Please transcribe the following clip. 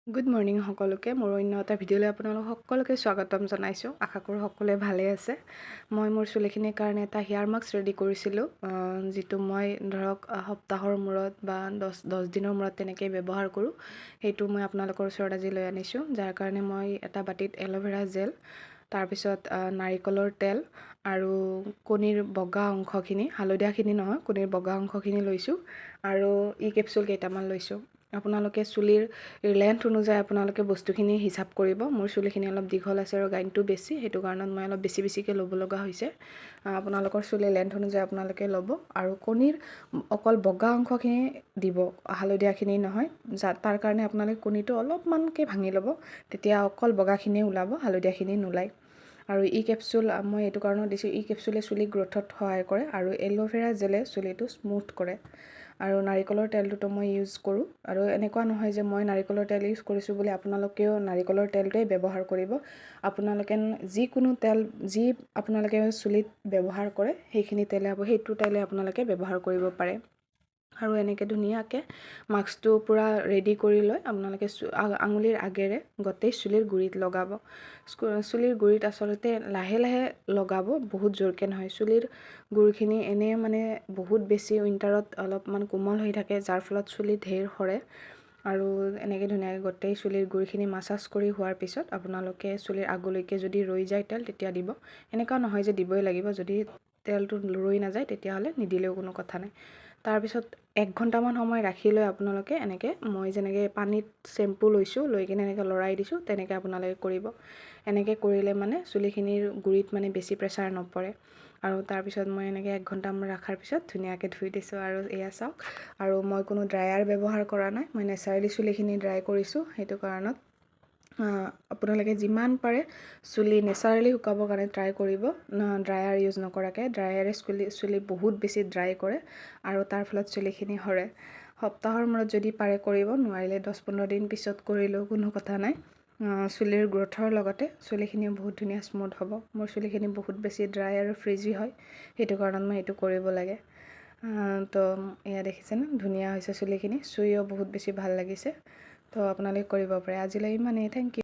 Good morning সকলোকে। মোৰ অন্য এটা ভিডিঅ'লৈ আপোনালোক সকলোকে স্বাগতম জনাইছোঁ। আশা কৰোঁ সকলোৱে ভালে আছে। মই মোৰ চুলিখিনিৰ কাৰণে এটা হেয়াৰ মাস্ক ৰেডি কৰিছিলোঁ, যিটো মই ধৰক সপ্তাহৰ মূৰত বা 10 দিনৰ মূৰত তেনেকৈ ব্যৱহাৰ কৰোঁ। সেইটো মই আপোনালোকৰ ওচৰত আজি লৈ আনিছোঁ, যাৰ কাৰণে মই এটা বাটিত এল'ভেৰা জেল, তাৰপিছত নাৰিকলৰ তেল আৰু কণীৰ বগা অংশখিনি, হালধীয়াখিনি নহয়, কণীৰ বগা অংশখিনি লৈছোঁ আৰু কেপচুল কেইটামান লৈছোঁ। আপোনালোকে চুলিৰ লেন্থ অনুযায়ী আপোনালোকে বস্তুখিনি হিচাপ কৰিব। মোৰ চুলিখিনি অলপ দীঘল আছে আৰু গাইনটো বেছি, সেইটো কাৰণত মই অলপ বেছিকৈ ল'ব লগা হৈছে। আপোনালোকৰ চুলিৰ লেন্থ অনুযায়ী আপোনালোকে ল'ব আৰু কণীৰ অকল বগা অংশখিনি দিব, হালধীয়াখিনি নহয়। তাৰ কাৰণে আপোনালোকে কণীটো অলপমানকৈ ভাঙি ল'ব, তেতিয়া অকল বগাখিনিয়ে ওলাব, হালধীয়াখিনি নোলায়। আৰু কেপচুল মই এইটো কাৰণত দিছোঁ, কেপচুলে চুলি গ্ৰ'থত সহায় কৰে আৰু এল'ভেৰা জেলে চুলিটো স্মুথ কৰে। আৰু নাৰিকলৰ তেলটোতো মই ইউজ কৰোঁ। আৰু এনেকুৱা নহয় যে মই নাৰিকলৰ তেল ইউজ কৰিছোঁ বুলি আপোনালোকেও নাৰিকলৰ তেলটোৱে ব্যৱহাৰ কৰিব। আপোনালোকে যিকোনো তেল যি আপোনালোকে চুলিত ব্যৱহাৰ কৰে সেইটো তেলে আপোনালোকে ব্যৱহাৰ কৰিব পাৰে। আৰু এনেকৈ ধুনীয়াকৈ মাস্কটো পূৰা ৰেডি কৰি লৈ আপোনালোকে আঙুলিৰ আগেৰে গোটেই চুলিৰ গুৰিত লগাব। চুলিৰ গুৰিত আচলতে লাহে লাহে লগাব, বহুত জোৰকৈ নহয়। চুলিৰ গুৰিখিনি এনেই মানে বহুত বেছি উইণ্টাৰত অলপমান কোমল হৈ থাকে, যাৰ ফলত চুলি ঢেৰ সৰে। আৰু এনেকৈ ধুনীয়াকৈ গোটেই চুলিৰ গুৰিখিনি মাছাজ কৰি হোৱাৰ পিছত আপোনালোকে চুলিৰ আগলৈকে যদি ৰৈ যায় তেল, তেতিয়া দিব। এনেকুৱা নহয় যে দিবই লাগিব, যদি তেলটো ৰৈ নাযায় তেতিয়াহ'লে নিদিলেও কোনো কথা নাই। তাৰপিছত 1 ঘণ্টামান সময় ৰাখি লৈ আপোনালোকে এনেকৈ, মই যেনেকৈ পানীত শ্বেম্পু লৈছোঁ, লৈ কিনে এনেকৈ লৰাই দিছোঁ, তেনেকৈ আপোনালোকে কৰিব। এনেকৈ কৰিলে মানে চুলিখিনিৰ গুৰিত মানে বেছি প্ৰেছাৰ নপৰে। আৰু তাৰপিছত মই এনেকৈ 1 ঘণ্টামান ৰখাৰ পিছত ধুনীয়াকৈ ধুই দিছোঁ। আৰু এয়া চাওক, আৰু মই কোনো ড্ৰায়াৰ ব্যৱহাৰ কৰা নাই, মই নেচাৰেলি চুলিখিনি ড্ৰাই কৰিছোঁ। সেইটো কাৰণত আপোনালোকে যিমান পাৰে চুলি নেচাৰেলি শুকাবৰ কাৰণে ট্ৰাই কৰিব, ড্ৰায়াৰ ইউজ নকৰাকৈ। ড্ৰায়াৰে চুলি বহুত বেছি ড্ৰাই কৰে আৰু তাৰ ফলত চুলিখিনি সৰে। সপ্তাহৰ মূৰত যদি পাৰে কৰিব, নোৱাৰিলে 10-15 দিন পিছত কৰিলেও কোনো কথা নাই। চুলিৰ গ্ৰ'থৰ লগতে চুলিখিনিও বহুত ধুনীয়া স্মুথ হ'ব। মোৰ চুলিখিনি বহুত বেছি ড্ৰাই আৰু ফ্ৰিজি হয়, সেইটো কাৰণত মই এইটো কৰিব লাগে। তো এয়া দেখিছেনে, ধুনীয়া হৈছে চুলিখিনি, চুইও বহুত বেছি ভাল লাগিছে। তো আপোনালোকে কৰিব পাৰে। আজিলৈ ইমানেই, থেংক ইউ।